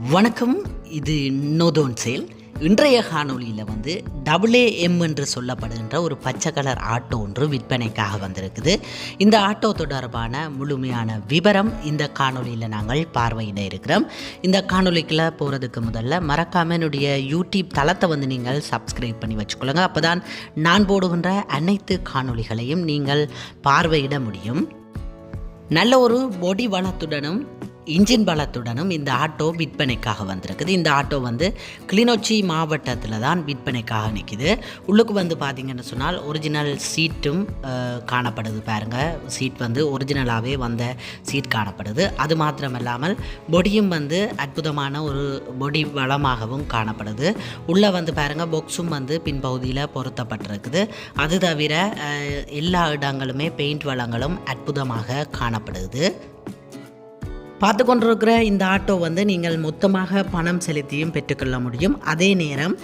வணக்கம். இது நோதோன் சேல். இன்றைய காணொலியில் AAM என்று சொல்லப்படுகின்ற ஒரு பச்சை கலர் ஆட்டோ ஒன்று விற்பனைக்காக வந்திருக்குது. இந்த ஆட்டோ தொடர்பான முழுமையான விவரம் இந்த காணொலியில் நாங்கள் பார்வையிட இருக்கிறோம். இந்த காணொலிக்குள்ள போகிறதுக்கு முதல்ல மறக்காம என்னுடைய யூடியூப் தளத்தை நீங்கள் சப்ஸ்கிரைப் பண்ணி வச்சுக்கொள்ளுங்க. அப்போ தான் நான் போடுகின்ற அனைத்து காணொலிகளையும் நீங்கள் பார்வையிட முடியும். நல்ல ஒரு பொடி வளத்துடனும் இன்ஜின் பலத்துடனும் இந்த ஆட்டோ விற்பனைக்காக வந்திருக்குது. இந்த ஆட்டோ கிளிநொச்சி மாவட்டத்தில் தான் விற்பனைக்காக நிற்கிது. உள்ளுக்கு பார்த்திங்கன்னு சொன்னால் ஒரிஜினல் சீட்டும் காணப்படுது. பாருங்கள், சீட் ஒரிஜினலாகவே வந்த சீட் காணப்படுது. அது மாத்திரமில்லாமல் பொடியும் அற்புதமான ஒரு பொடி வளமாகவும் காணப்படுது. உள்ளே பாருங்கள், பாக்ஸும் பின்பகுதியில் பொருத்தப்பட்டிருக்குது. அது தவிர எல்லா இடங்களுமே பெயிண்ட் வளங்களும் அற்புதமாக காணப்படுது. பார்த்து கொண்டிருக்கிற இந்த ஆட்டோ நீங்கள் மொத்தமாக பணம் செலுத்தியும் பெற்றுக்கொள்ள முடியும். அதே நேரம்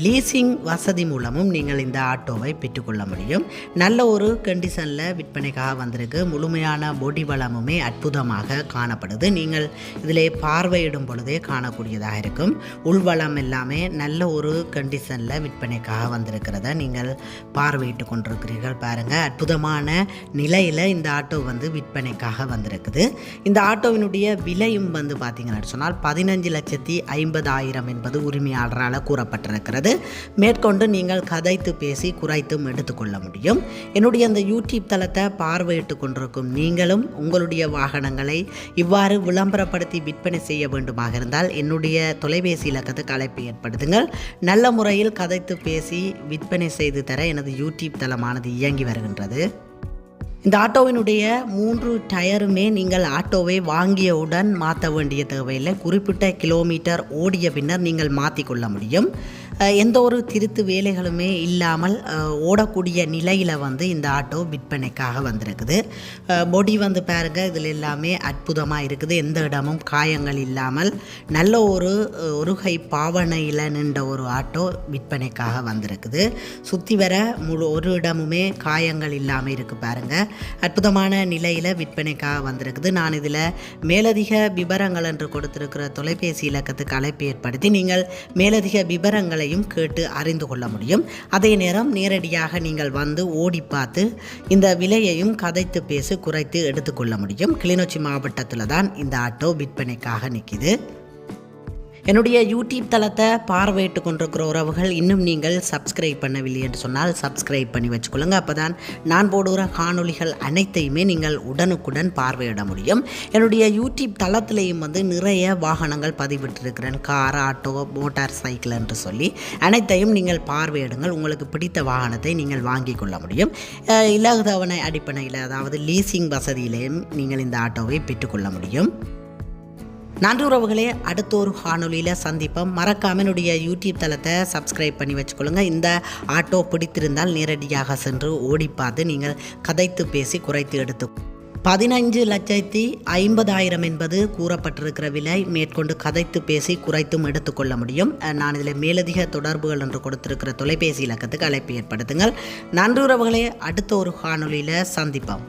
லீசிங் வசதி மூலமும் நீங்கள் இந்த ஆட்டோவை பெற்றுக்கொள்ள முடியும். நல்ல ஒரு கண்டிஷனில் விற்பனைக்காக வந்திருக்கு. முழுமையான பொடி வளமுமே அற்புதமாக காணப்படுது. நீங்கள் இதில் பார்வையிடும் பொழுதே காணக்கூடியதாக இருக்கும். உள்வளம் எல்லாமே நல்ல ஒரு கண்டிஷனில் விற்பனைக்காக வந்திருக்கிறத நீங்கள் பார்வையிட்டு கொண்டிருக்கிறீர்கள். பாருங்கள், அற்புதமான நிலையில் இந்த ஆட்டோ விற்பனைக்காக வந்திருக்குது. இந்த ஆட்டோவினுடைய விலையும் பார்த்தீங்கன்னு சொன்னால் 15,50,000 என்பது உரிமையாளரால் கூறப்பட்டிருக்கிறது. மேற்கொண்டு நீங்கள் கதைத்து பேசி குறைத்தும் எடுத்துக்கொள்ள முடியும். என்னுடைய அந்த யூடியூப் தளத்தை பார்வையிட்டு கொண்டிருக்கும் நீங்களும் உங்களுடைய வாகனங்களை இவ்வாறு விளம்பரப்படுத்தி விற்பனை செய்ய வேண்டுமாக இருந்தால் என்னுடைய தொலைபேசி இலக்கத்துக்கு அழைப்பு ஏற்படுத்துங்கள். நல்ல முறையில் கதைத்து பேசி விற்பனை செய்து தர எனது யூடியூப் தளமானது இயங்கி வருகின்றது. இந்த ஆட்டோவினுடைய 3 டயருமே நீங்கள் ஆட்டோவை வாங்கியவுடன் மாற்ற வேண்டிய தேவையில்லை. குறிப்பிட்ட கிலோமீட்டர் ஓடிய பின்னர் நீங்கள் மாற்றிக்கொள்ள முடியும். எந்த ஒரு திருத்து வேலைகளுமே இல்லாமல் ஓடக்கூடிய நிலையில் இந்த ஆட்டோ விற்பனைக்காக வந்திருக்குது. பொடி பாருங்கள், இதில் எல்லாமே அற்புதமாக இருக்குது. எந்த இடமும் காயங்கள் இல்லாமல் நல்ல ஒரு கை பாவனையில் நின்ற ஒரு ஆட்டோ விற்பனைக்காக வந்திருக்குது. சுற்றி வர ஒரு இடமுமே காயங்கள் இல்லாமல் இருக்குது. பாருங்கள், அற்புதமான நிலையில் விற்பனைக்காக வந்திருக்குது. நான் இதில் மேலதிக விவரங்கள் என்று கொடுத்திருக்கிற தொலைபேசி இலக்கத்துக்கு அழைப்பு ஏற்படுத்தி நீங்கள் மேலதிக விவரங்களை கேட்டு அறிந்து கொள்ள முடியும். அதே நேரம் நேரடியாக நீங்கள் ஓடி பார்த்து இந்த விலையையும் கதைத்து பேசி குறைத்து எடுத்துக்கொள்ள முடியும். கிளிநொச்சி மாவட்டத்தில் தான் இந்த ஆட்டோ விற்பனைக்காக நிற்கிது. என்னுடைய யூடியூப் தளத்தை பார்வையிட்டு கொண்டிருக்கிற உறவுகள் இன்னும் நீங்கள் சப்ஸ்கிரைப் பண்ணவில்லை என்று சொன்னால் சப்ஸ்கிரைப் பண்ணி வச்சுக்கொள்ளுங்க. அப்போ தான் நான் போடுகிற காணொலிகள் அனைத்தையுமே நீங்கள் உடனுக்குடன் பார்வையிட முடியும். என்னுடைய யூடியூப் தளத்திலையும் நிறைய வாகனங்கள் பதிவிட்டிருக்கிறேன். கார், ஆட்டோ, மோட்டார் சைக்கிள் என்று சொல்லி அனைத்தையும் நீங்கள் பார்வையிடுங்கள். உங்களுக்கு பிடித்த வாகனத்தை நீங்கள் வாங்கி கொள்ள முடியும். இலகுதவணை அடிப்படையில், அதாவது லீசிங் வசதியிலையும் நீங்கள் இந்த ஆட்டோவை பெற்றுக்கொள்ள முடியும். நன்றி உறவுகளே, அடுத்த ஒரு காணொலியில் சந்திப்போம். மறக்காம என்னுடைய யூடியூப் தளத்தை சப்ஸ்கிரைப் பண்ணி வச்சுக்கொள்ளுங்க. இந்த ஆட்டோ பிடித்திருந்தால் நேரடியாக சென்று ஓடி பார்த்து நீங்கள் கதைத்து பேசி குறைத்து எடுத்து 15,50,000 என்பது கூறப்பட்டிருக்கிற விலை. மேற்கொண்டு கதைத்து பேசி குறைத்தும் எடுத்துக்கொள்ள முடியும். நான் இதில் மேலதிக தொடர்புகள் என்று கொடுத்திருக்கிற தொலைபேசி இலக்கத்துக்கு அழைப்பு ஏற்படுத்துங்கள். நன்றி உறவுகளே, அடுத்த ஒரு காணொலியில் சந்திப்போம்.